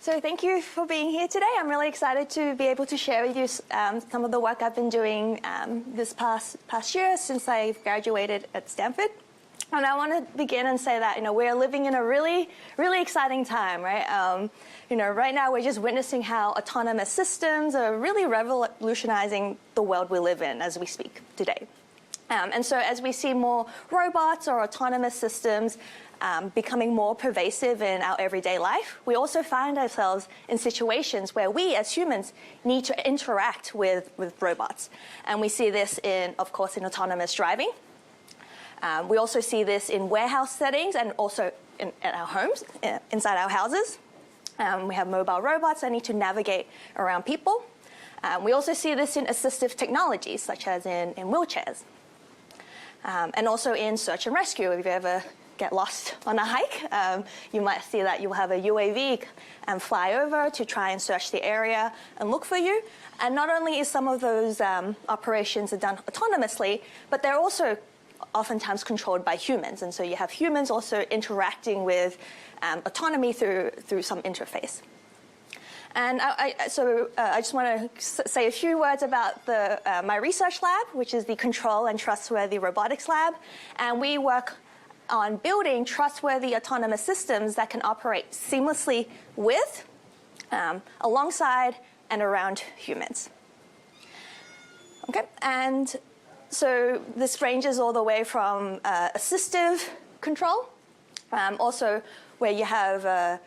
So thank you for being here today. I'm really excited to be able to share with you some of the work I've been doing this past year since I graduated at Stanford. And I want to begin and say that, we're living in a really, really exciting time, right? Right now we're just witnessing how autonomous systems are really revolutionizing the world we live in as we speak today. And so as we see more robots or autonomous systems becoming more pervasive in our everyday life, we also find ourselves in situations where we as humans need to interact with robots. And we see this of course, in autonomous driving. We also see this in warehouse settings and also at our homes, inside our houses. We have mobile robots that need to navigate around people. We also see this in assistive technologies, such as in wheelchairs. And also in search and rescue. If you ever get lost on a hike, you might see that you'll have a UAV fly over to try and search the area and look for you. And not only is some of those operations are done autonomously, but they're also oftentimes controlled by humans. And so you have humans also interacting with autonomy through some interface. And I just want to say a few words about my research lab, which is the Control and Trustworthy Robotics Lab. And we work on building trustworthy autonomous systems that can operate seamlessly with, alongside, and around humans. Okay, and so this ranges all the way from assistive control, also where you have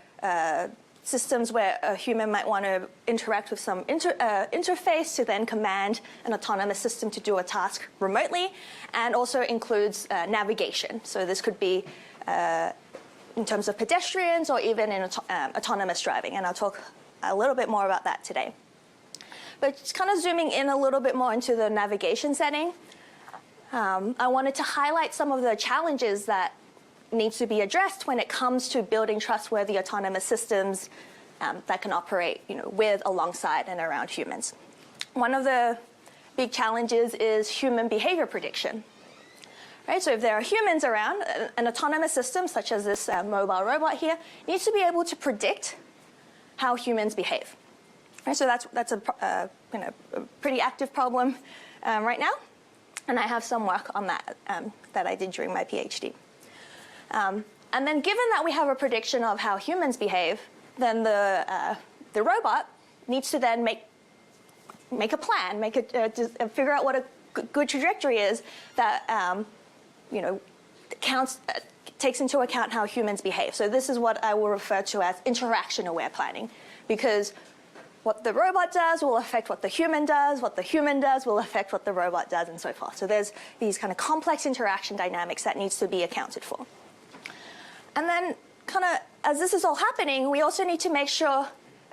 systems where a human might want to interact with some interface to then command an autonomous system to do a task remotely, and also includes navigation. So this could be in terms of pedestrians or even in autonomous driving, and I'll talk a little bit more about that today. But just kind of zooming in a little bit more into the navigation setting, I wanted to highlight some of the challenges that needs to be addressed when it comes to building trustworthy autonomous systems that can operate with, alongside, and around humans. One of the big challenges is human behavior prediction. Right? So if there are humans around, an autonomous system such as this mobile robot here needs to be able to predict how humans behave. Right? So that's a pretty active problem right now, and I have some work on that that I did during my PhD. And then given that we have a prediction of how humans behave, then the robot needs to then make a plan, figure out what a good trajectory is that takes into account how humans behave. So this is what I will refer to as interaction-aware planning, because what the robot does will affect what the human does will affect what the robot does, and so forth. So there's these kind of complex interaction dynamics that needs to be accounted for. And then as this is all happening, we also need to make sure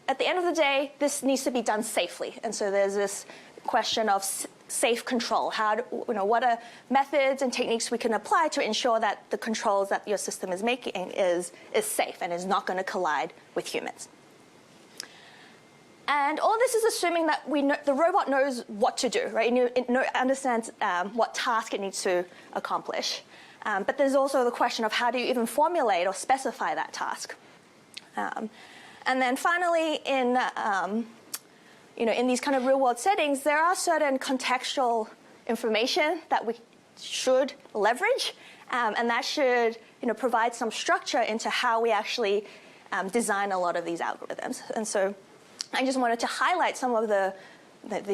at the end of the day, this needs to be done safely. And so there's this question of safe control. What are methods and techniques we can apply to ensure that the controls that your system is making is safe and is not going to collide with humans. And all this is assuming that the robot knows what to do, right? It understands what task it needs to accomplish. But there's also the question of how do you even formulate or specify that task. And then finally, in these kind of real-world settings, there are certain contextual information that we should leverage, and that should provide some structure into how we actually design a lot of these algorithms. And so I just wanted to highlight some of the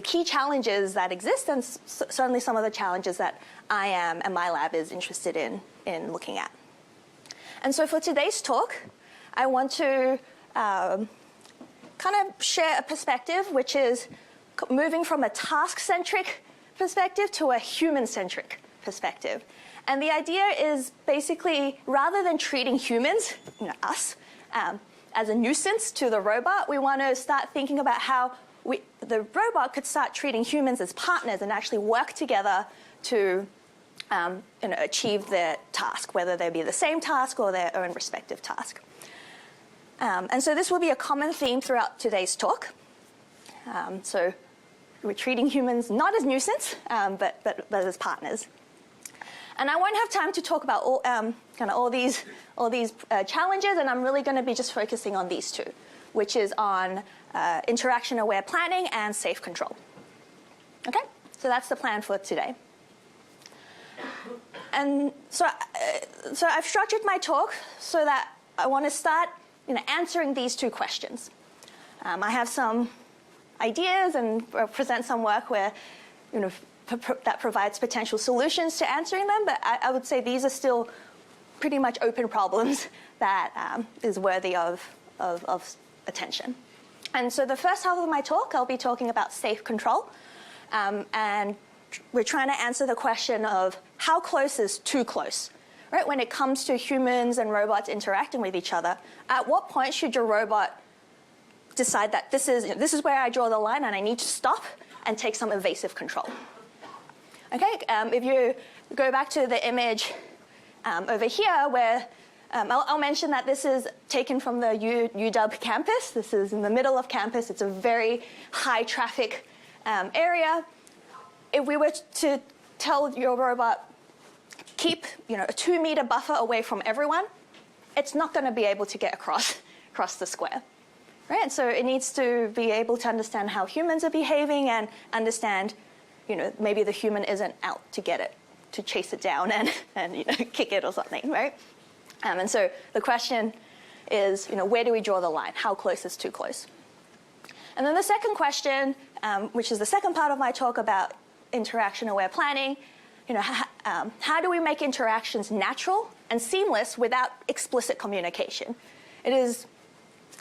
key challenges that exist, and certainly some of the challenges that I am and my lab is interested in looking at. And so for today's talk, I want to kind of share a perspective which is moving from a task-centric perspective to a human-centric perspective. And the idea is basically, rather than treating humans, us, as a nuisance to the robot, we want to start thinking about how the robot could start treating humans as partners and actually work together to achieve their task, whether they be the same task or their own respective task. And so this will be a common theme throughout today's talk. So we're treating humans not as nuisance, but as partners. And I won't have time to talk about all these challenges, and I'm really going to be just focusing on these two. which is on interaction-aware planning and safe control. Okay, so that's the plan for today. And so I've structured my talk so that I want to start answering these two questions. I have some ideas and present some work where that provides potential solutions to answering them, but I would say these are still pretty much open problems that is worthy of attention. And so the first half of my talk, I'll be talking about safe control. And we're trying to answer the question of how close is too close, right? When it comes to humans and robots interacting with each other, at what point should your robot decide that this is where I draw the line and I need to stop and take some evasive control? Okay, if you go back to the image over here where I'll mention that this is taken from the UW campus. This is in the middle of campus. It's a very high traffic area. If we were to tell your robot, keep a 2-meter buffer away from everyone, it's not going to be able to get across the square. Right? So it needs to be able to understand how humans are behaving and understand, maybe the human isn't out to get it, to chase it down and kick it or something, right? And so the question is, where do we draw the line? How close is too close? And then the second question, which is the second part of my talk about interaction-aware planning, how do we make interactions natural and seamless without explicit communication? It is,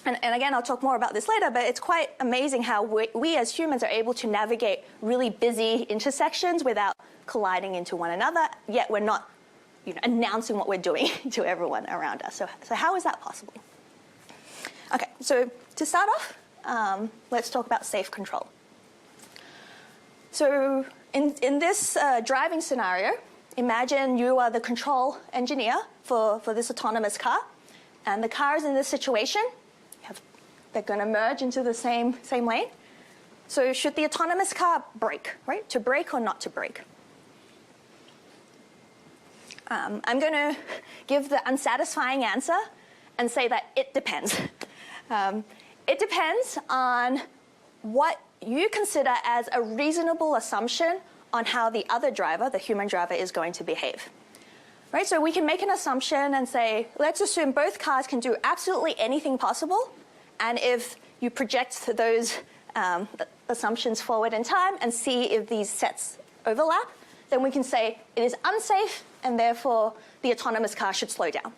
and again, I'll talk more about this later, but it's quite amazing how we as humans are able to navigate really busy intersections without colliding into one another, yet we're not announcing what we're doing to everyone around us. So how is that possible? Okay, so to start off, let's talk about safe control. So in this driving scenario, imagine you are the control engineer for this autonomous car, and the car is in this situation. They're going to merge into the same lane. So should the autonomous car brake, right? To brake or not to brake? I'm going to give the unsatisfying answer and say that it depends. It depends on what you consider as a reasonable assumption on how the other driver, the human driver, is going to behave. Right? So we can make an assumption and say, let's assume both cars can do absolutely anything possible. And if you project those assumptions forward in time and see if these sets overlap, then we can say it is unsafe and therefore the autonomous car should slow down.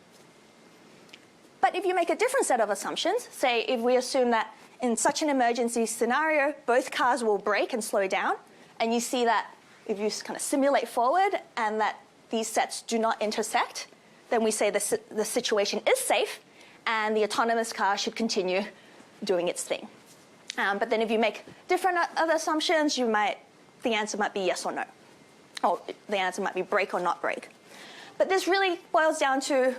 But if you make a different set of assumptions, say if we assume that in such an emergency scenario, both cars will brake and slow down, and you see that if you kind of simulate forward and that these sets do not intersect, then we say the situation is safe and the autonomous car should continue doing its thing. But then if you make different other assumptions, the answer might be yes or no. Or the answer might be brake or not brake. But this really boils down to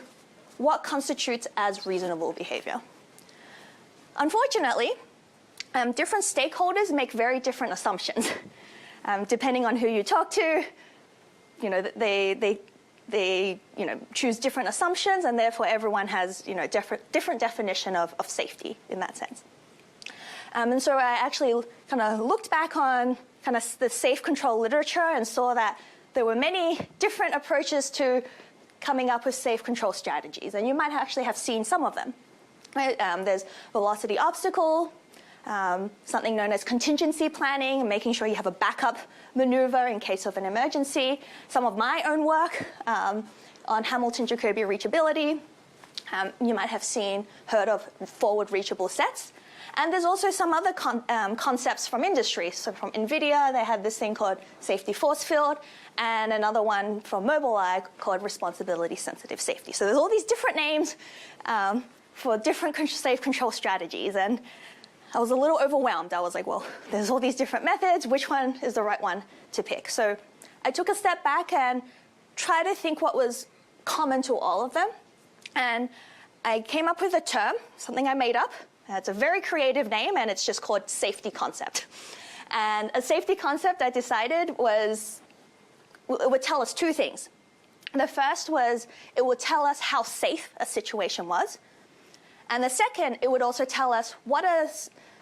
what constitutes as reasonable behavior. Unfortunately, different stakeholders make very different assumptions. Depending on who you talk to, they choose different assumptions, and therefore everyone has different definition of safety in that sense. And so I actually kind of looked back on kind of the safe control literature and saw that there were many different approaches to coming up with safe control strategies, and you might actually have seen some of them. Right? There's velocity obstacle, something known as contingency planning, making sure you have a backup maneuver in case of an emergency. Some of my own work on Hamilton-Jacobi reachability. You might have heard of forward reachable sets. And there's also some other concepts from industry. So from NVIDIA, they had this thing called safety force field, and another one from Mobileye called responsibility sensitive safety. So there's all these different names for different safe control strategies. And I was a little overwhelmed. I was like, well, there's all these different methods. Which one is the right one to pick? So I took a step back and tried to think what was common to all of them. And I came up with a term, something I made up. It's a very creative name, and it's just called safety concept. And a safety concept I decided it would tell us two things. The first was it would tell us how safe a situation was. And the second, it would also tell us what are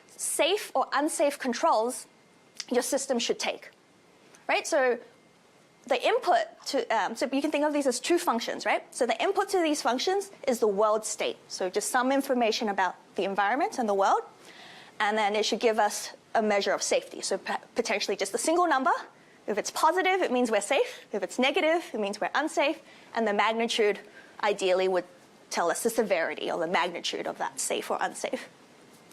safe or unsafe controls your system should take, right? So the input to, so you can think of these as two functions, right? So the input to these functions is the world state. So just some information about the environment and the world. And then it should give us a measure of safety. So potentially just a single number. If it's positive, it means we're safe. If it's negative, it means we're unsafe. And the magnitude, ideally, would tell us the severity or the magnitude of that safe or unsafe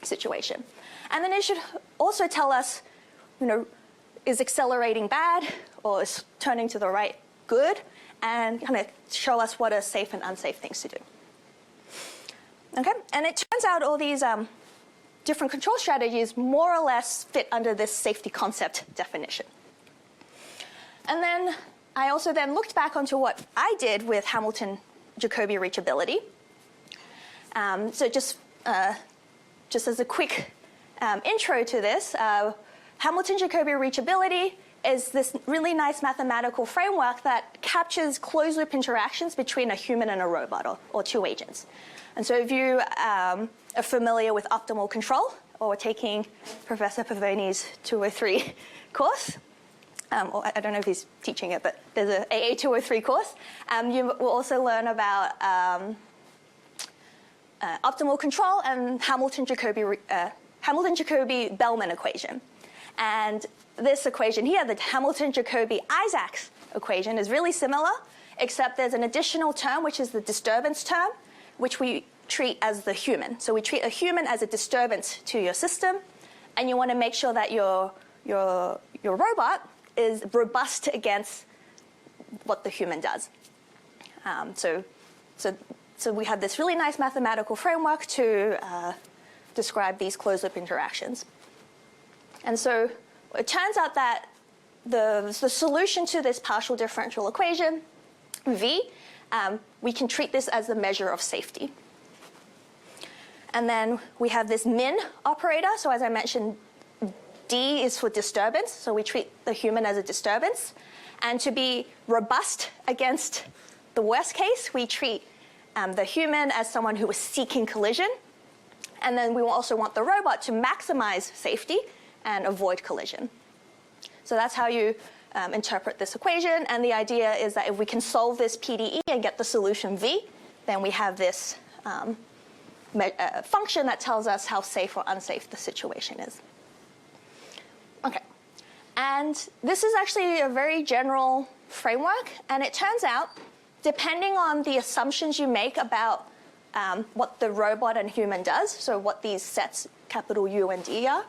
situation. And then it should also tell us, is accelerating bad or is turning to the right good, and kind of show us what are safe and unsafe things to do. Okay, and it turns out all these different control strategies more or less fit under this safety concept definition. And then I also then looked back onto what I did with Hamilton-Jacobi reachability. So just as a quick intro to this, Hamilton-Jacobi reachability is this really nice mathematical framework that captures closed-loop interactions between a human and a robot, or two agents. And so if you are familiar with optimal control, or taking Professor Pavoni's 203 course, or I don't know if he's teaching it, but there's an AA 203 course. You will also learn about optimal control and Hamilton-Jacobi-Bellman equation. And this equation here, the Hamilton-Jacobi-Isaacs equation, is really similar, except there's an additional term, which is the disturbance term, which we treat as the human. So we treat a human as a disturbance to your system, and you want to make sure that your robot is robust against what the human does. So we have this really nice mathematical framework to describe these closed-loop interactions. And so it turns out that the solution to this partial differential equation, V, we can treat this as the measure of safety. And then we have this min operator. So as I mentioned, D is for disturbance. So we treat the human as a disturbance. And to be robust against the worst case, we treat the human as someone who is seeking collision. And then we also want the robot to maximize safety and avoid collision. So that's how you interpret this equation. And the idea is that if we can solve this PDE and get the solution V, then we have this function that tells us how safe or unsafe the situation is. Okay. And this is actually a very general framework. And it turns out, depending on the assumptions you make about what the robot and human does, so what these sets, capital U and D are,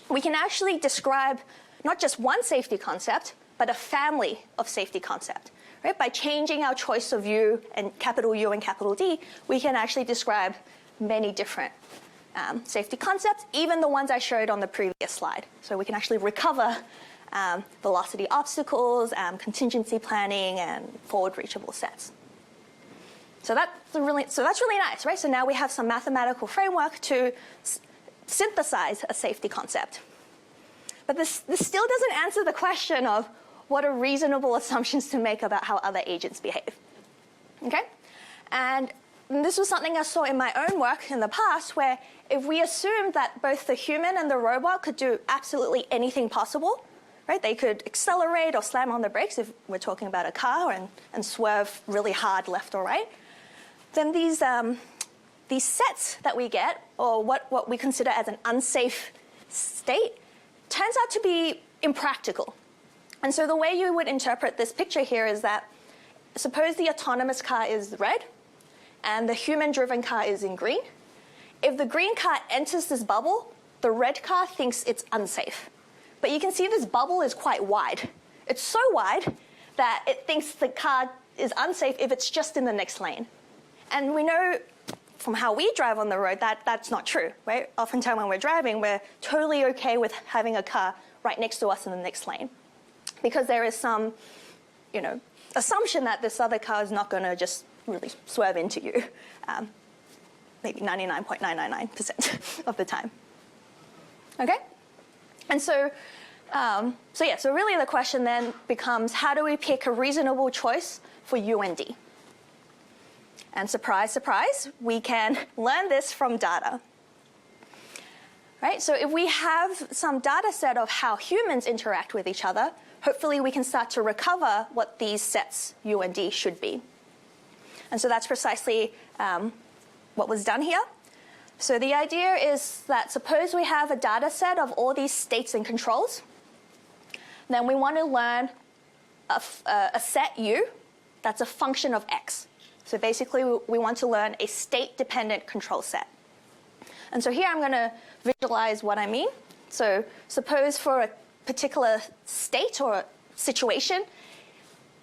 we can actually describe not just one safety concept, but a family of safety concept. Right? By changing our choice of U and capital D, we can actually describe many different safety concepts, even the ones I showed on the previous slide. So we can actually recover velocity obstacles, contingency planning, and forward reachable sets. So that's really nice, right? So now we have some mathematical framework to synthesize a safety concept. But this still doesn't answer the question of what are reasonable assumptions to make about how other agents behave. Okay? And this was something I saw in my own work in the past, where if we assumed that both the human and the robot could do absolutely anything possible, right? They could accelerate or slam on the brakes if we're talking about a car, and swerve really hard left or right, then these sets that we get, or what we consider as an unsafe state, turns out to be impractical. And so the way you would interpret this picture here is that, suppose the autonomous car is red, and the human-driven car is in green. If the green car enters this bubble, the red car thinks it's unsafe. But you can see this bubble is quite wide. It's so wide that it thinks the car is unsafe if it's just in the next lane. And we know from how we drive on the road that that's not true, right? Oftentimes when we're driving, we're totally okay with having a car right next to us in the next lane, because there is some, assumption that this other car is not going to just really swerve into you, maybe 99.999% of the time. Okay? And so really the question then becomes, how do we pick a reasonable choice for U and D? And surprise, surprise, we can learn this from data. Right? So if we have some data set of how humans interact with each other, hopefully we can start to recover what these sets U and D should be. And so that's precisely what was done here. So the idea is that suppose we have a data set of all these states and controls. Then we want to learn a set U that's a function of X. So basically, we want to learn a state-dependent control set. And so here I'm going to visualize what I mean. So suppose for a particular state or situation,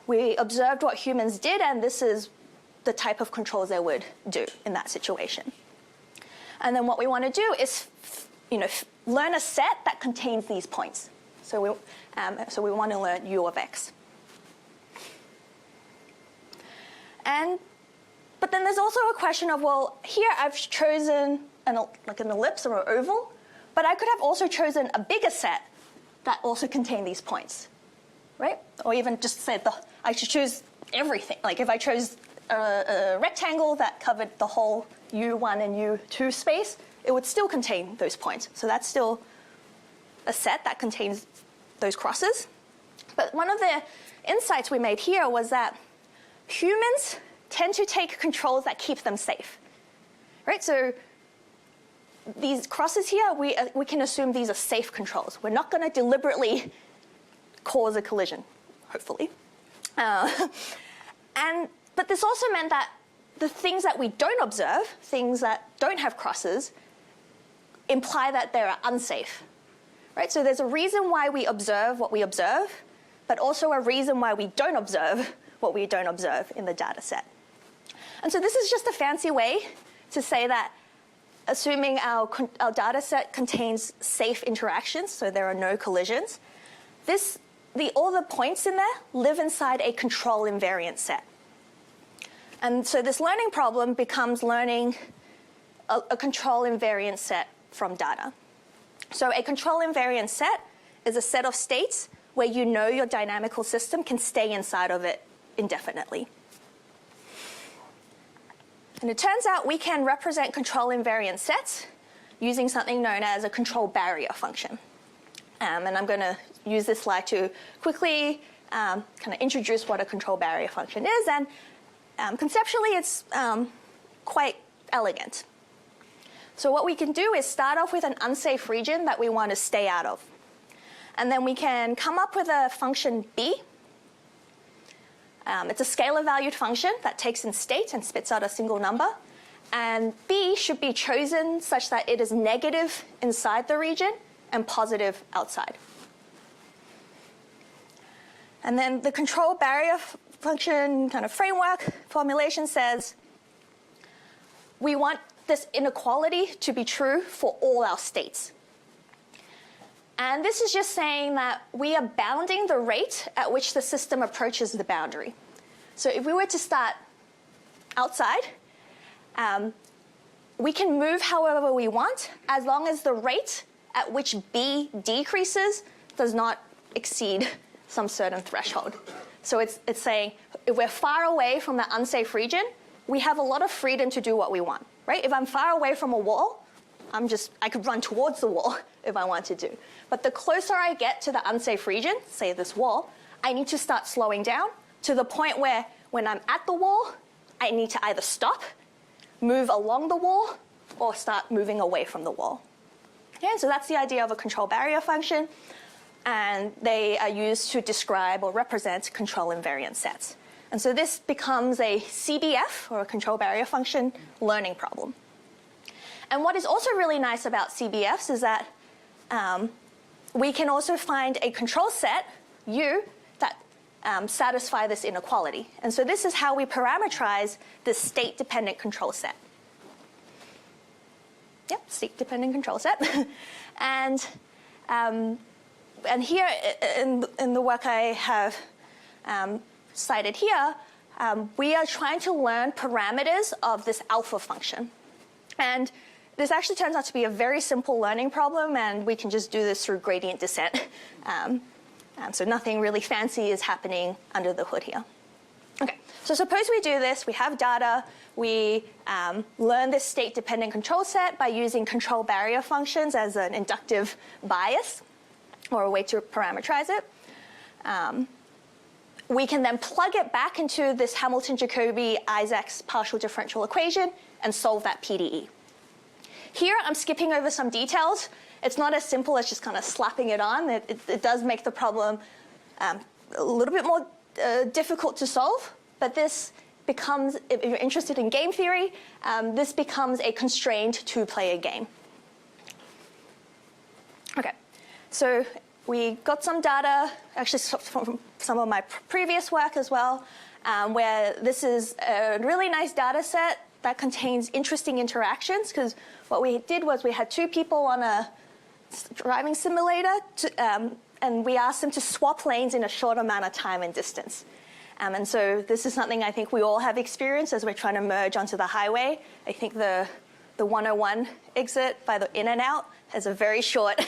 we observed what humans did, and this is the type of controls they would do in that situation. And then what we want to do is learn a set that contains these points. So we want to learn U of X. But then there's also a question of, well, here I've chosen an ellipse or an oval, but I could have also chosen a bigger set that also contained these points, right? Or even just said I should choose everything. Like if I chose a rectangle that covered the whole U1 and U2 space, it would still contain those points. So that's still a set that contains those crosses. But one of the insights we made here was that humans tend to take controls that keep them safe, right? So these crosses here, we can assume these are safe controls. We're not going to deliberately cause a collision, hopefully. But this also meant that the things that we don't observe, things that don't have crosses, imply that they're unsafe, right? So there's a reason why we observe what we observe, but also a reason why we don't observe what we don't observe in the data set. And so this is just a fancy way to say that assuming our data set contains safe interactions, so there are no collisions, all the points in there live inside a control invariant set. And so this learning problem becomes learning a control invariant set from data. So a control invariant set is a set of states where you know your dynamical system can stay inside of it indefinitely. And it turns out we can represent control invariant sets using something known as a control barrier function. And I'm going to use this slide to quickly kind of introduce what a control barrier function is. And conceptually, it's quite elegant. So what we can do is start off with an unsafe region that we want to stay out of. And then we can come up with a function B. It's a scalar-valued function that takes in state and spits out a single number. And B should be chosen such that it is negative inside the region and positive outside. And then the control barrier function kind of framework formulation says we want this inequality to be true for all our states. And this is just saying that we are bounding the rate at which the system approaches the boundary. So if we were to start outside, we can move however we want as long as the rate at which B decreases does not exceed some certain threshold. So it's saying if we're far away from the unsafe region, we have a lot of freedom to do what we want, right? If I'm far away from a wall, I could run towards the wall if I want to do. But the closer I get to the unsafe region, say this wall, I need to start slowing down to the point where when I'm at the wall, I need to either stop, move along the wall, or start moving away from the wall. Okay, so that's the idea of a control barrier function. And they are used to describe or represent control invariant sets. And so this becomes a CBF, or a control barrier function, learning problem. And what is also really nice about CBFs is that we can also find a control set, U, that satisfy this inequality. And so this is how we parameterize this state-dependent control set. Yep, state-dependent control set. And here in the work I have cited here, we are trying to learn parameters of this alpha function. And this actually turns out to be a very simple learning problem, and we can just do this through gradient descent. So nothing really fancy is happening under the hood here. Okay, so suppose we do this, we have data, we learn this state-dependent control set by using control barrier functions as an inductive bias, or a way to parameterize it. We can then plug it back into this Hamilton-Jacobi-Isaacs partial differential equation and solve that PDE. Here, I'm skipping over some details. It's not as simple as just kind of slapping it on. It does make the problem a little bit more difficult to solve, but this becomes, if you're interested in game theory, this becomes a constrained two-player game. Okay, so we got some data, actually from some of my previous work as well, where this is a really nice data set that contains interesting interactions, because what we did was we had two people on a driving simulator, and we asked them to swap lanes in a short amount of time and distance. And so this is something I think we all have experienced as we're trying to merge onto the highway. I think the 101 exit by the in and out has a very short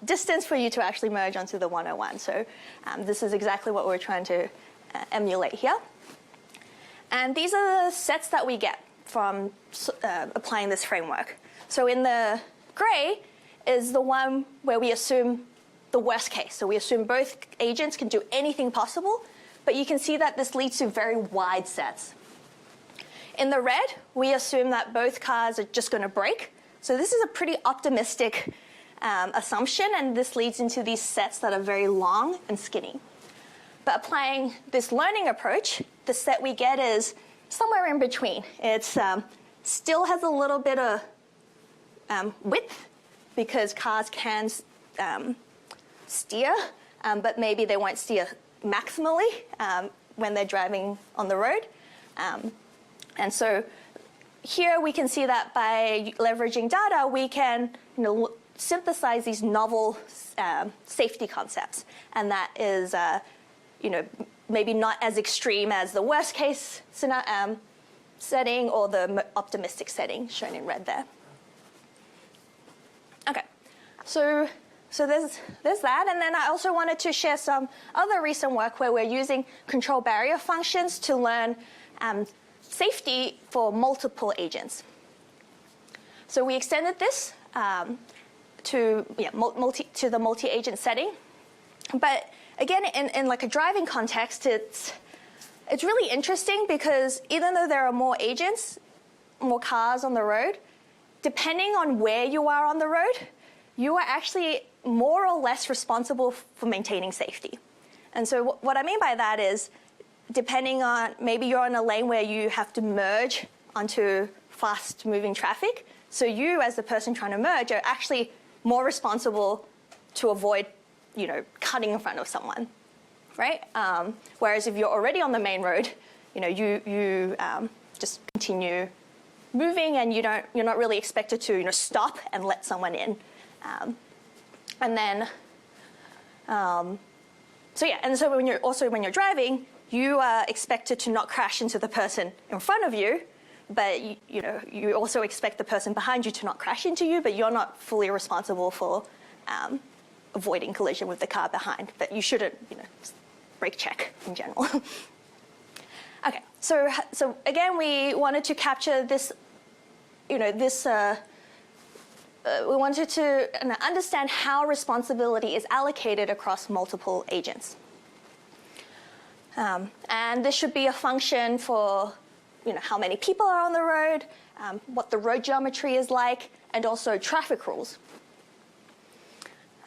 distance for you to actually merge onto the 101. So this is exactly what we're trying to emulate here. And these are the sets that we get from applying this framework. So in the gray is the one where we assume the worst case. So we assume both agents can do anything possible, but you can see that this leads to very wide sets. In the red, we assume that both cars are just going to brake. So this is a pretty optimistic assumption, and this leads into these sets that are very long and skinny. But applying this learning approach, the set we get is somewhere in between. It still has a little bit of width, because cars can steer, but maybe they won't steer maximally when they're driving on the road. And so here we can see that by leveraging data, we can synthesize these novel safety concepts. And that is maybe not as extreme as the worst case setting or the optimistic setting shown in red there. Okay, so there's that, and then I also wanted to share some other recent work where we're using control barrier functions to learn safety for multiple agents. So we extended this to the multi-agent setting, but again, in like a driving context, it's really interesting because even though there are more agents, more cars on the road, depending on where you are on the road, you are actually more or less responsible for maintaining safety. And so what I mean by that is, depending on, maybe you're on a lane where you have to merge onto fast-moving traffic, so you, as the person trying to merge, are actually more responsible to avoid, cutting in front of someone, right? Whereas if you're already on the main road, you just continue moving, and you're not really expected to stop and let someone in. And then, so when you're driving, you are expected to not crash into the person in front of you, but you also expect the person behind you to not crash into you, but you're not fully responsible for avoiding collision with the car behind. But you shouldn't, brake check in general. Okay, so again, we wanted to capture this, we wanted to understand how responsibility is allocated across multiple agents. And this should be a function for how many people are on the road, what the road geometry is like, and also traffic rules.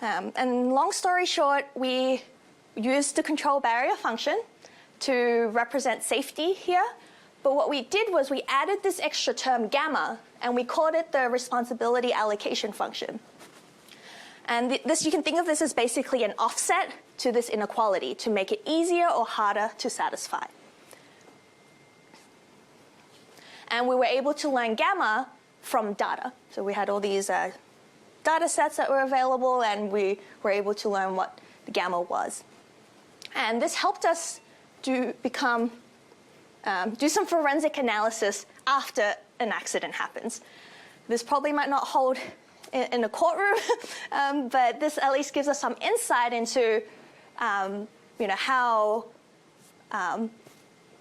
And long story short, we used the control barrier function to represent safety here. But what we did was we added this extra term gamma, and we called it the responsibility allocation function. And you can think of this as basically an offset to this inequality to make it easier or harder to satisfy. And we were able to learn gamma from data. So we had all these data sets that were available, and we were able to learn what the gamma was. And this helped us do some forensic analysis after an accident happens. This probably might not hold in a courtroom, but this at least gives us some insight into how,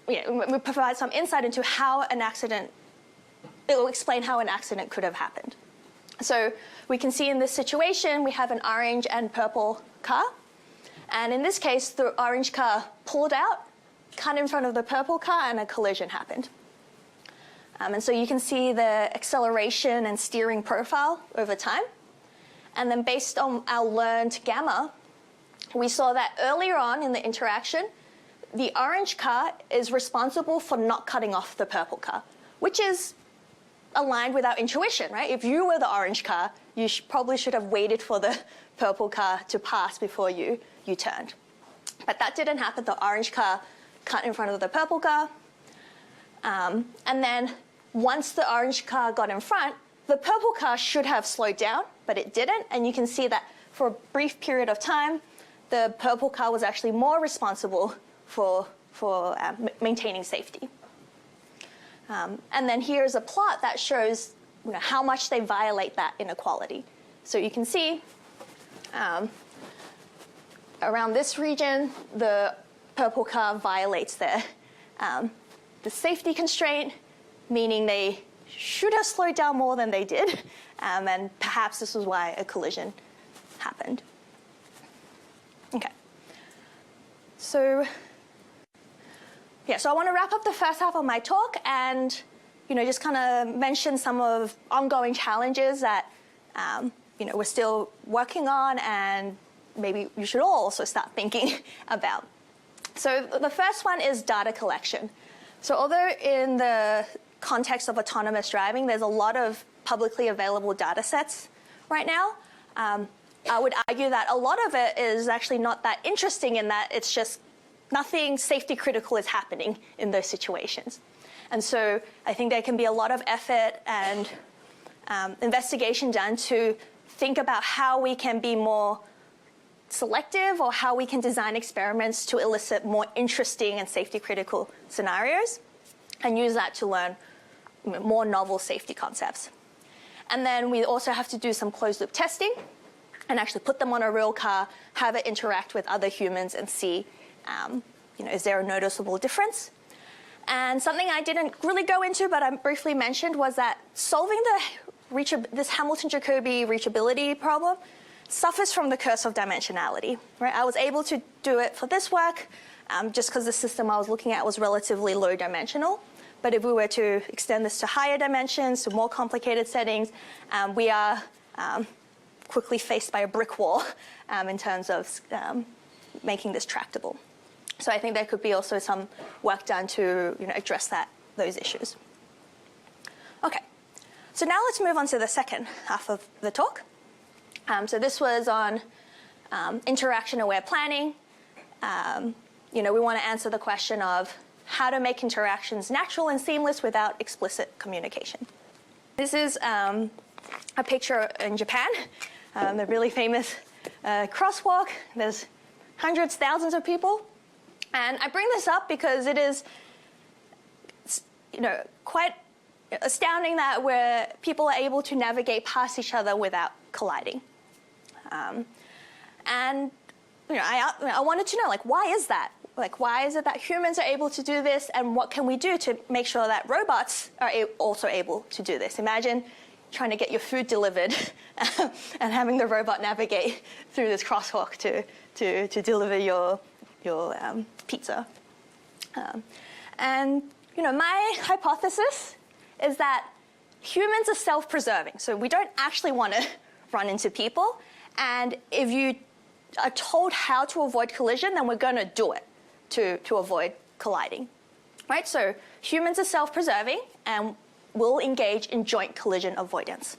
we provide some insight into how an accident, it will explain how an accident could have happened. So we can see in this situation, we have an orange and purple car. And in this case, the orange car pulled out, cut in front of the purple car, and a collision happened. And so you can see the acceleration and steering profile over time. And then based on our learned gamma, we saw that earlier on in the interaction, the orange car is responsible for not cutting off the purple car, which is aligned with our intuition, right? If you were the orange car, you probably should have waited for the purple car to pass before you turned. But that didn't happen. The orange car cut in front of the purple car. And then once the orange car got in front, the purple car should have slowed down, but it didn't. And you can see that for a brief period of time, the purple car was actually more responsible for maintaining safety. And then here's a plot that shows how much they violate that inequality. So you can see around this region, the purple car violates the safety constraint, meaning they should have slowed down more than they did, and perhaps this was why a collision happened. Okay. So I want to wrap up the first half of my talk and just kind of mention some of ongoing challenges that we're still working on and maybe you should all also start thinking about. So the first one is data collection. So although in the context of autonomous driving, there's a lot of publicly available data sets right now, I would argue that a lot of it is actually not that interesting in that it's just nothing safety critical is happening in those situations. And so I think there can be a lot of effort and investigation done to think about how we can be more selective or how we can design experiments to elicit more interesting and safety critical scenarios and use that to learn more novel safety concepts. And then we also have to do some closed loop testing and actually put them on a real car, have it interact with other humans and see, is there a noticeable difference? And something I didn't really go into, but I briefly mentioned, was that solving this Hamilton-Jacobi reachability problem suffers from the curse of dimensionality. Right? I was able to do it for this work just because the system I was looking at was relatively low dimensional. But if we were to extend this to higher dimensions, to more complicated settings, we are quickly faced by a brick wall in terms of making this tractable. So I think there could be also some work done to address those issues. Okay, so now let's move on to the second half of the talk. So this was on interaction-aware planning. We want to answer the question of how to make interactions natural and seamless without explicit communication. This is a picture in Japan, the really famous crosswalk. There's hundreds, thousands of people. And I bring this up because it is, quite astounding that where people are able to navigate past each other without colliding. I wanted to know, why is that? Why is it that humans are able to do this, and what can we do to make sure that robots are also able to do this? Imagine trying to get your food delivered and having the robot navigate through this crosswalk to deliver your pizza. My hypothesis is that humans are self-preserving, so we don't actually want to run into people. And if you are told how to avoid collision, then we're going to do it to avoid colliding, right? So humans are self-preserving and will engage in joint collision avoidance.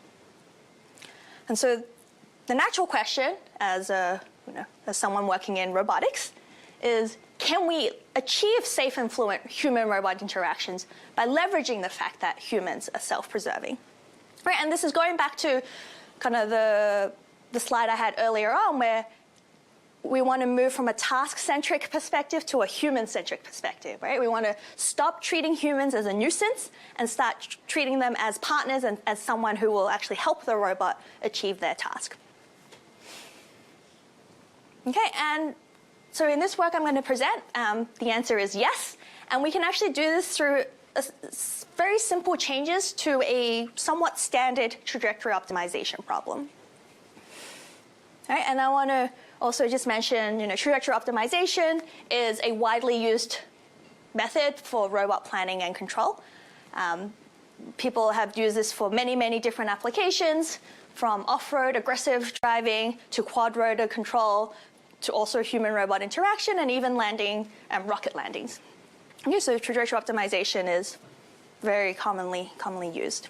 And so the natural question, as someone working in robotics, is can we achieve safe and fluent human-robot interactions by leveraging the fact that humans are self-preserving, right? And this is going back to kind of the slide I had earlier on, where we want to move from a task-centric perspective to a human-centric perspective, right? We want to stop treating humans as a nuisance and start treating them as partners and as someone who will actually help the robot achieve their task. Okay, and So in this work I'm going to present, the answer is yes. And we can actually do this through very simple changes to a somewhat standard trajectory optimization problem. All right, and I want to also just mention, trajectory optimization is a widely used method for robot planning and control. People have used this for many, many different applications, from off-road aggressive driving to quad-rotor control to also human-robot interaction and even landing and rocket landings. Okay, so trajectory optimization is very commonly used.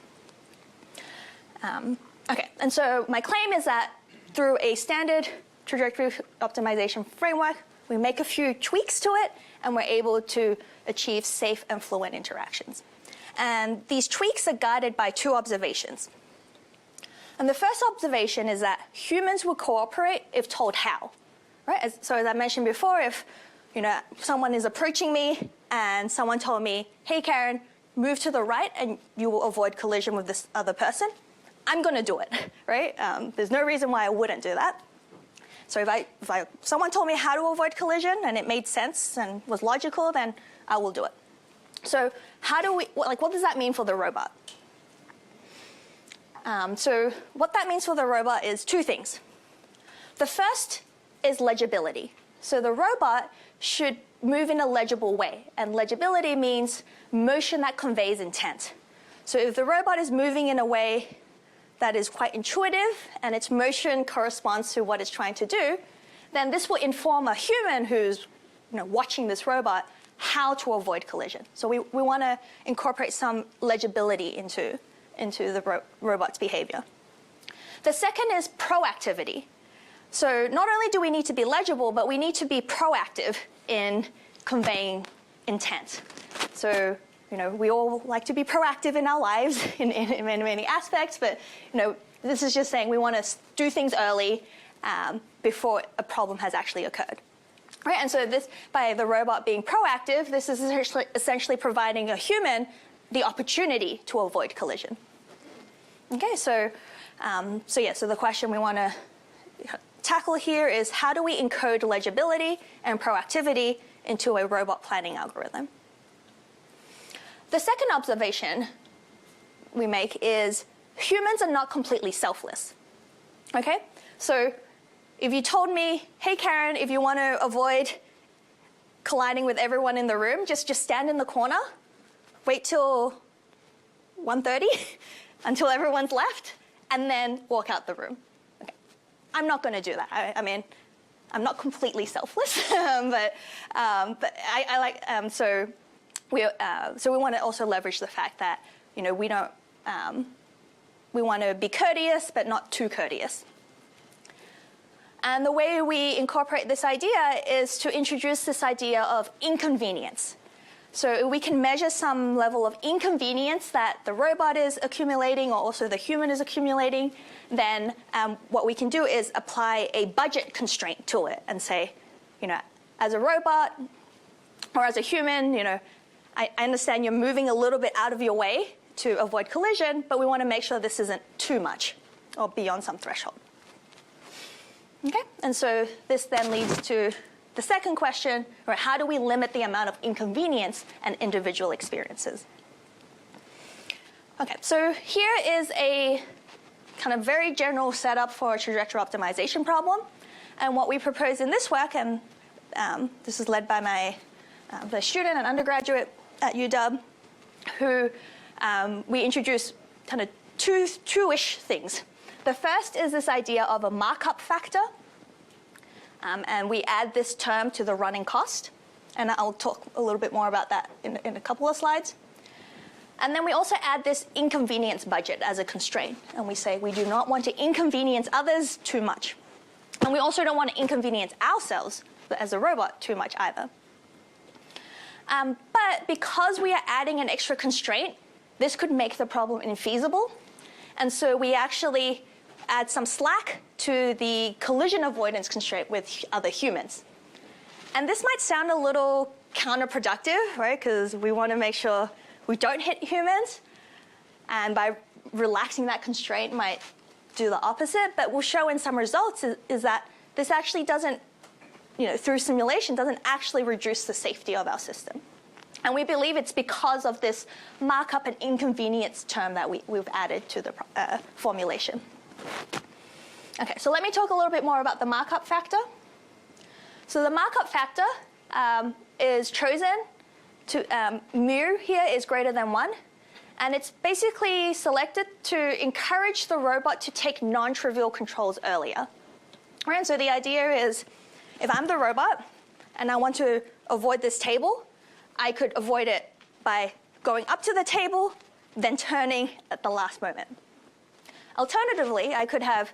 Okay, and so my claim is that through a standard trajectory optimization framework, we make a few tweaks to it, and we're able to achieve safe and fluent interactions. And these tweaks are guided by two observations. And the first observation is that humans will cooperate if told how. Right? So as I mentioned before, if someone is approaching me and someone told me, hey, Karen, move to the right and you will avoid collision with this other person, I'm going to do it. Right? There's no reason why I wouldn't do that. So if someone told me how to avoid collision and it made sense and was logical, then I will do it. So what does that mean for the robot? So what that means for the robot is two things. The first is legibility. So the robot should move in a legible way. And legibility means motion that conveys intent. So if the robot is moving in a way that is quite intuitive and its motion corresponds to what it's trying to do, then this will inform a human who's watching this robot how to avoid collision. So we want to incorporate some legibility into the robot's behavior. The second is proactivity. So not only do we need to be legible, but we need to be proactive in conveying intent. So we all like to be proactive in our lives in many aspects, but this is just saying we want to do things early before a problem has actually occurred. Right, and so by the robot being proactive, this is essentially providing a human the opportunity to avoid collision. Okay, so the question we want to tackle here is how do we encode legibility and proactivity into a robot planning algorithm? The second observation we make is humans are not completely selfless. Okay, so if you told me, hey, Karen, if you want to avoid colliding with everyone in the room, just stand in the corner, wait till 1:30 until everyone's left, and then walk out the room. Okay. I'm not going to do that. I mean, I'm not completely selfless, but I like so we want to also leverage the fact that we don't we want to be courteous but not too courteous. And the way we incorporate this idea is to introduce this idea of inconvenience. So we can measure some level of inconvenience that the robot is accumulating or also the human is accumulating. Then what we can do is apply a budget constraint to it and say, as a robot or as a human, I understand you're moving a little bit out of your way to avoid collision, but we want to make sure this isn't too much or beyond some threshold. Okay, and so this then leads to the second question, or how do we limit the amount of inconvenience and individual experiences? Okay, so here is a kind of very general setup for a trajectory optimization problem. And what we propose in this work, and this is led by the student and undergraduate at UW, who we introduce kind of two-ish things. The first is this idea of a markup factor. And we add this term to the running cost. And I'll talk a little bit more about that in a couple of slides. And then we also add this inconvenience budget as a constraint. And we say we do not want to inconvenience others too much. And we also don't want to inconvenience ourselves as a robot too much either. But because we are adding an extra constraint, this could make the problem infeasible. And so we actually add some slack to the collision avoidance constraint with other humans. And this might sound a little counterproductive, right? Because we want to make sure we don't hit humans. And by relaxing that constraint might do the opposite. But we'll show in some results is that this actually doesn't through simulation doesn't actually reduce the safety of our system. And we believe it's because of this markup and inconvenience term that we've added to the formulation. Okay, so let me talk a little bit more about the markup factor. So the markup factor is chosen to, mu here is greater than 1. And it's basically selected to encourage the robot to take non-trivial controls earlier. Right, so the idea is, if I'm the robot and I want to avoid this table, I could avoid it by going up to the table, then turning at the last moment. Alternatively, I could have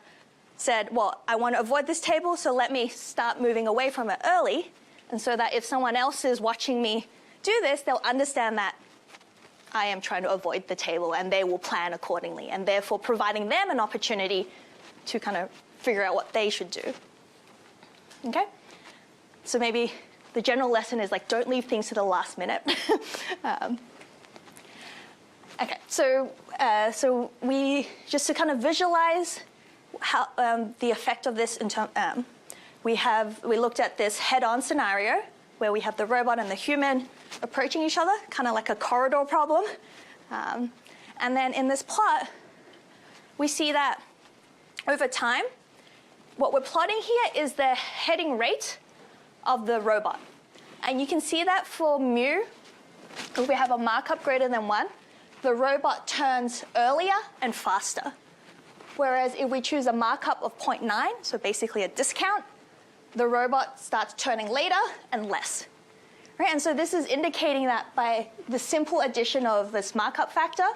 said, well, I want to avoid this table, so let me start moving away from it early, and so that if someone else is watching me do this, they'll understand that I am trying to avoid the table, and they will plan accordingly, and therefore providing them an opportunity to kind of figure out what they should do. Okay? So maybe the general lesson is like, don't leave things to the last minute. Okay, so we, just to kind of visualize how the effect of this, we looked at this head-on scenario where we have the robot and the human approaching each other, kind of like a corridor problem. And then in this plot, we see that over time, what we're plotting here is the heading rate of the robot. And you can see that for mu, if we have a markup greater than 1, the robot turns earlier and faster. Whereas if we choose a markup of 0.9, so basically a discount, the robot starts turning later and less. Right? And so this is indicating that by the simple addition of this markup factor,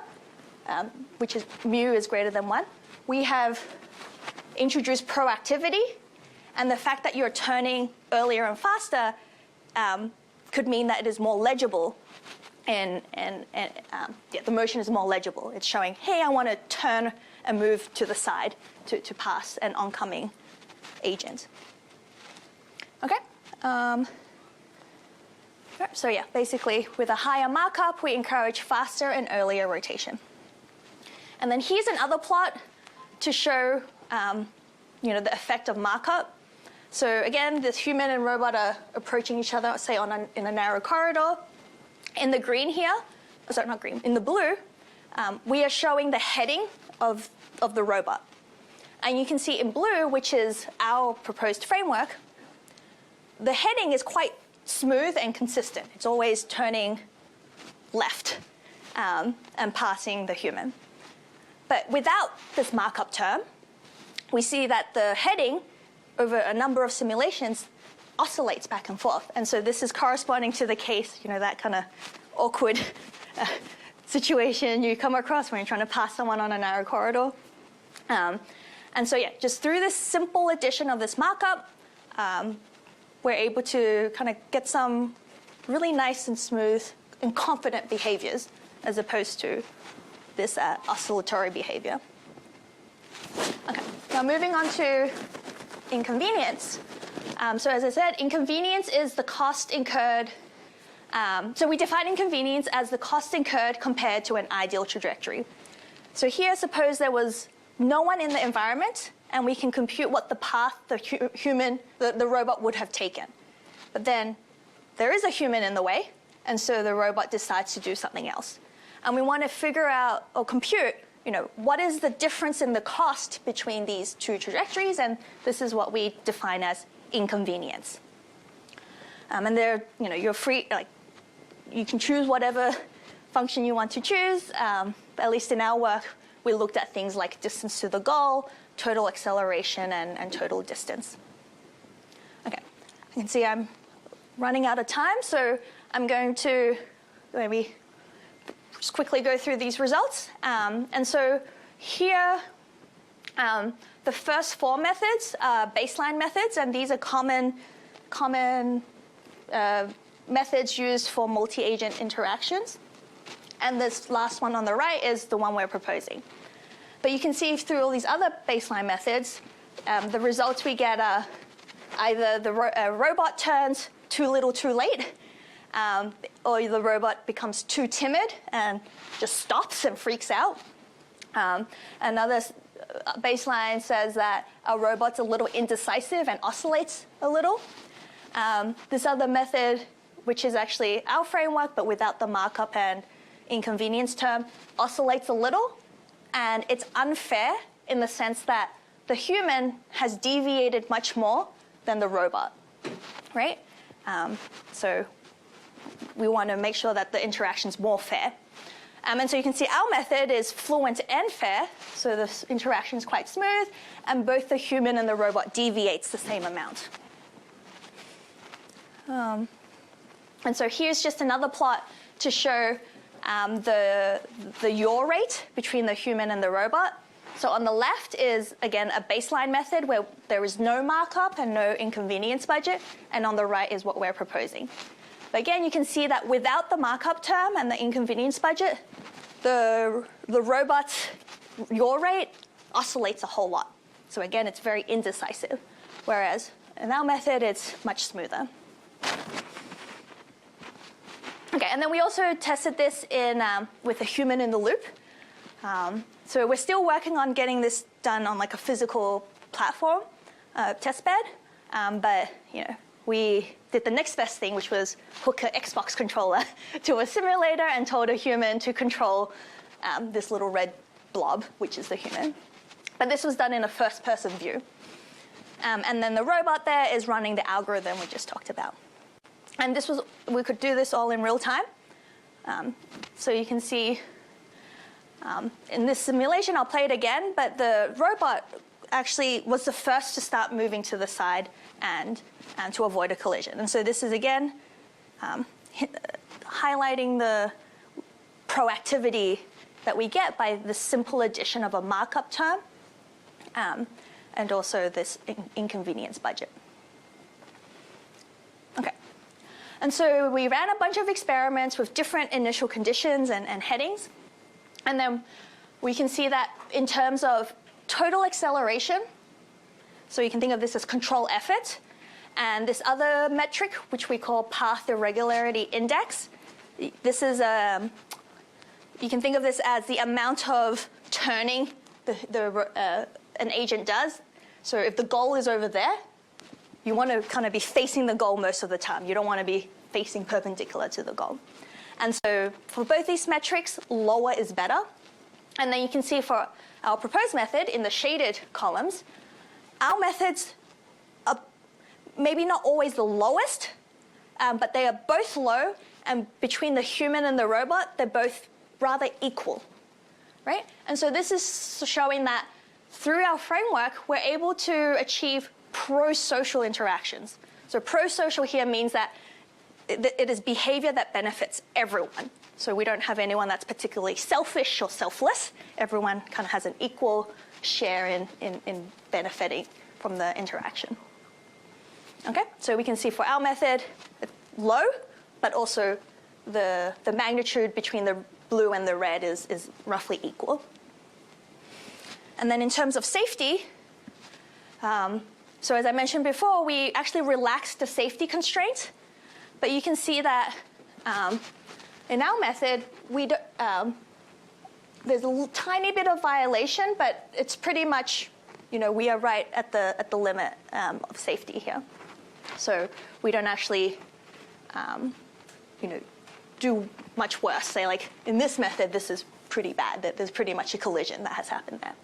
which is mu is greater than 1, we have introduced proactivity, and the fact that you're turning earlier and faster could mean that it is more legible, and the motion is more legible. It's showing, hey, I want to turn and move to the side to pass an oncoming agent. Okay. So yeah, basically with a higher markup, we encourage faster and earlier rotation. And then here's another plot to show the effect of markup. So again, this human and robot are approaching each other, say in a narrow corridor. In the green here, sorry, not green, in the blue, we are showing the heading of the robot. And you can see in blue, which is our proposed framework, the heading is quite smooth and consistent. It's always turning left and passing the human. But without this markup term, we see that the heading over a number of simulations oscillates back and forth. And so this is corresponding to the case, that kind of awkward situation you come across when you're trying to pass someone on a narrow corridor. And so yeah, just through this simple addition of this markup, we're able to kind of get some really nice and smooth and confident behaviors as opposed to this oscillatory behavior. Okay, now moving on to inconvenience. So as I said, inconvenience is the cost incurred. So we define inconvenience as the cost incurred compared to an ideal trajectory. So here, suppose there was no one in the environment, and we can compute what the path the robot would have taken. But then there is a human in the way, and so the robot decides to do something else. And we want to figure out or compute, what is the difference in the cost between these two trajectories, and this is what we define as inconvenience. And there, you're free, you can choose whatever function you want to choose. At least in our work, we looked at things like distance to the goal, total acceleration, and total distance. Okay, you can see I'm running out of time, so I'm going to maybe just quickly go through these results. And so here, the first 4 methods are baseline methods, and these are common methods used for multi-agent interactions. And this last one on the right is the one we're proposing. But you can see through all these other baseline methods, the results we get are either the robot turns too little too late, or the robot becomes too timid and just stops and freaks out. Another baseline says that a robot's a little indecisive and oscillates a little. This other method, which is actually our framework, but without the markup and inconvenience term, oscillates a little, and it's unfair in the sense that the human has deviated much more than the robot, right? So we want to make sure that the interaction's more fair. And so you can see our method is fluent and fair, so the interaction is quite smooth, and both the human and the robot deviates the same amount. And so here's just another plot to show the yaw rate between the human and the robot. So on the left is, again, a baseline method where there is no markup and no inconvenience budget, and on the right is what we're proposing. But again, you can see that without the markup term and the inconvenience budget, the robot's yaw rate oscillates a whole lot. So again, it's very indecisive, whereas in our method, it's much smoother. Okay, and then we also tested this in with a human in the loop. So we're still working on getting this done on like a physical platform, test bed, but we did the next best thing, which was hook an Xbox controller to a simulator and told a human to control this little red blob, which is the human. But this was done in a first-person view. And then the robot there is running the algorithm we just talked about. And we could do this all in real time. So you can see in this simulation, I'll play it again, but the robot actually was the first to start moving to the side and to avoid a collision. And so this is, again, highlighting the proactivity that we get by the simple addition of a markup term and also this inconvenience budget. Okay. And so we ran a bunch of experiments with different initial conditions and headings. And then we can see that in terms of total acceleration, so you can think of this as control effort, and this other metric, which we call path irregularity index, this is you can think of this as the amount of turning an agent does. So if the goal is over there, you want to kind of be facing the goal most of the time. You don't want to be facing perpendicular to the goal. And so for both these metrics, lower is better. And then you can see for our proposed method in the shaded columns, our methods are maybe not always the lowest, but they are both low. And between the human and the robot, they're both rather equal, right? And so this is showing that through our framework, we're able to achieve prosocial interactions. So prosocial here means that it is behavior that benefits everyone. So we don't have anyone that's particularly selfish or selfless. Everyone kind of has an equal share in benefiting from the interaction. Okay, so we can see for our method, it's low, but also the magnitude between the blue and the red is roughly equal. And then in terms of safety, so as I mentioned before, we actually relaxed the safety constraint. But you can see that in our method, there's a tiny bit of violation, but it's pretty much, we are right at the limit of safety here. So we don't actually, do much worse. Say, like in this method, this is pretty bad. That there's pretty much a collision that has happened there.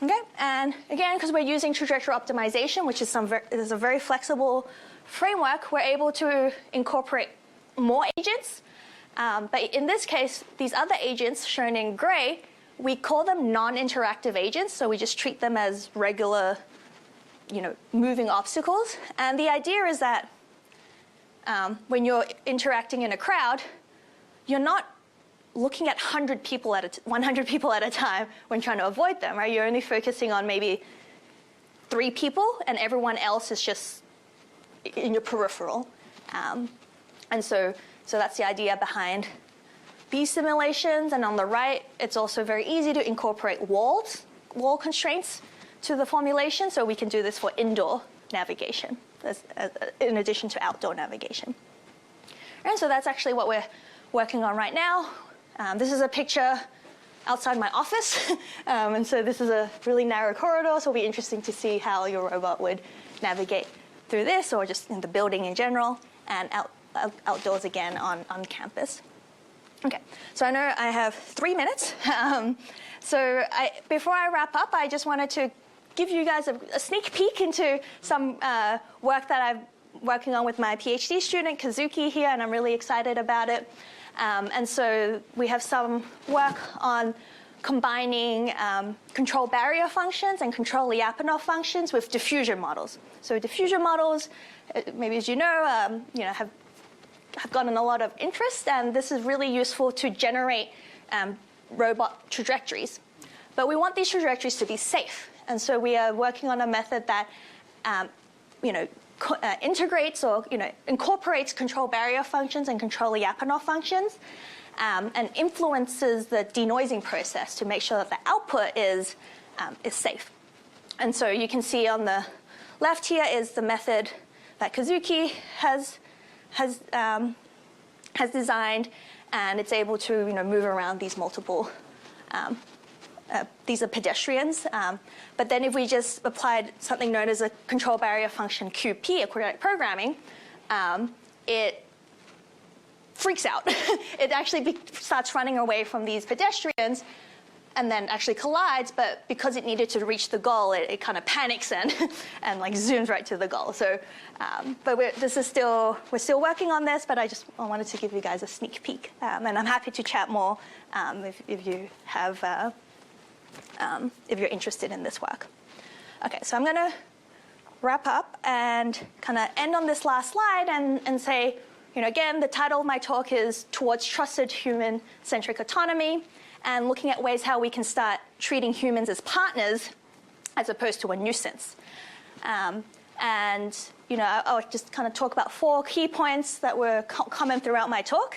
Okay, and again, because we're using trajectory optimization, which is a very flexible framework, we're able to incorporate more agents. But in this case, these other agents shown in gray, we call them non-interactive agents. So we just treat them as regular, moving obstacles. And the idea is that when you're interacting in a crowd, you're not looking at 100 people at a time when trying to avoid them, right? You're only focusing on maybe 3 people, and everyone else is just in your peripheral. And so that's the idea behind these simulations. And on the right, it's also very easy to incorporate wall constraints to the formulation. So we can do this for indoor navigation in addition to outdoor navigation. And so that's actually what we're working on right now. This is a picture outside my office. And so this is a really narrow corridor. So it'll be interesting to see how your robot would navigate through this, or just in the building in general, and outdoors again on campus. Okay, so I know I have 3 minutes. Before I wrap up, I just wanted to give you guys a sneak peek into some work that I'm working on with my PhD student, Kazuki, here, and I'm really excited about it. And so we have some work on combining control barrier functions and control Lyapunov functions with diffusion models. So diffusion models, maybe as you know, have gotten a lot of interest, and this is really useful to generate robot trajectories. But we want these trajectories to be safe, and so we are working on a method that integrates or incorporates control barrier functions and control Lyapunov functions, and influences the denoising process to make sure that the output is safe. And so you can see on the left here is the method that Kazuki has designed, and it's able to move around these multiple. These are pedestrians, but then if we just applied something known as a control barrier function QP, or quadratic programming, it freaks out. It actually starts running away from these pedestrians and then actually collides, but because it needed to reach the goal, it kind of panics and like zooms right to the goal. So, but we're still working on this, but I wanted to give you guys a sneak peek, and I'm happy to chat more if you have. If you're interested in this work. Okay, so I'm going to wrap up and kind of end on this last slide and say, again, the title of my talk is Towards Trusted Human-Centric Autonomy, and looking at ways how we can start treating humans as partners as opposed to a nuisance. I'll just kind of talk about 4 key points that were common throughout my talk.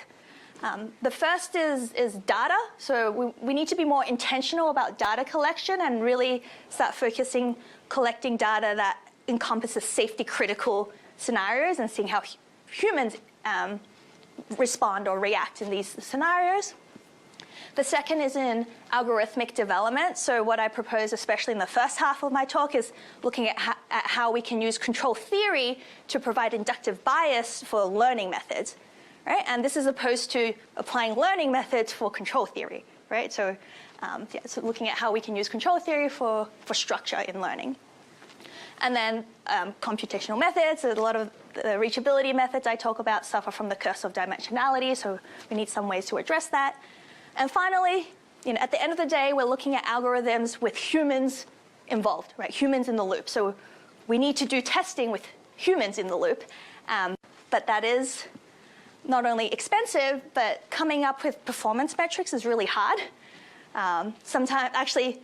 The first is data. So we need to be more intentional about data collection and really start collecting data that encompasses safety-critical scenarios and seeing how humans respond or react in these scenarios. The second is in algorithmic development. So what I propose, especially in the first half of my talk, is looking at how we can use control theory to provide inductive bias for learning methods. Right? And this is opposed to applying learning methods for control theory, right? So, so looking at how we can use control theory for structure in learning. And then computational methods. A lot of the reachability methods I talk about suffer from the curse of dimensionality, so we need some ways to address that. And finally, at the end of the day, we're looking at algorithms with humans involved, right? Humans in the loop. So we need to do testing with humans in the loop, but that is not only expensive, but coming up with performance metrics is really hard. Sometimes, actually,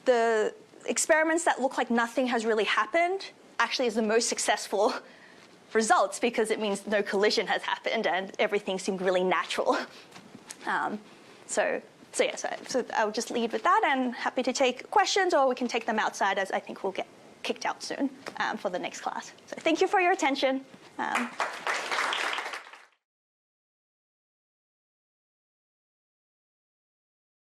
the experiments that look like nothing has really happened actually is the most successful results, because it means no collision has happened and everything seemed really natural. So I'll just lead with that, and happy to take questions, or we can take them outside, as I think we'll get kicked out soon for the next class. So thank you for your attention.